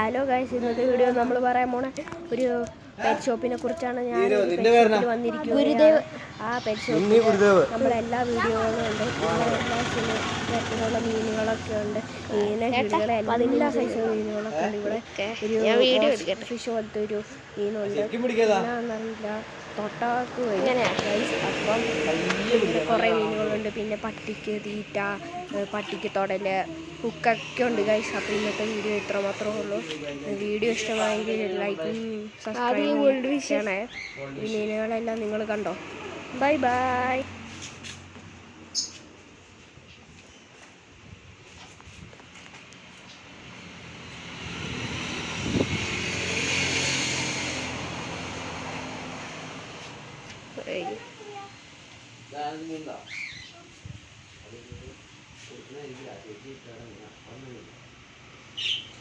Hello guys, ഇന്നത്തെ video നമ്മൾ പറയാൻ പോണ ഒരു പെറ്റ് ഷോപ്പിനെ കുറിച്ചാണ്. ഞാൻ വന്നിരിക്കുന്നത്. ആ പെറ്റ് ഷോപ്പിൽ നമ്മളെല്ലാ വീഡിയോകളും ഉണ്ട്. എല്ലാ തരത്തിലുള്ള മീനുകളൊക്കെ ഉണ്ട്. കിളികളെ എല്ലാ സൈസ് മീനുകളൊക്കെ ഉണ്ട്. ഇവിടെ ഒരു ഫിഷ് പോലത്തെ ഒരു മീനുണ്ട്. എന്നാന്നറിയില്ല, തൊട്ടാക്ക് അപ്പം കുറേ മീനുകളുണ്ട്. പിന്നെ പട്ടിക്ക് തീറ്റ, പട്ടിക്ക് തൊടല്, ഹുക്കൊക്കെ ഉണ്ട് ഗൈസ്. അപ്പോൾ ഇന്നത്തെ വീഡിയോ ഇത്ര മാത്രമേ ഉള്ളൂ. വീഡിയോ ഇഷ്ടമായെങ്കിൽ ലൈക്കും സബ്സ്ക്രൈബും ചെയ്യണേ. ഈ മീനുകളെല്ലാം നിങ്ങൾ കണ്ടോ. Bye bye. Hey.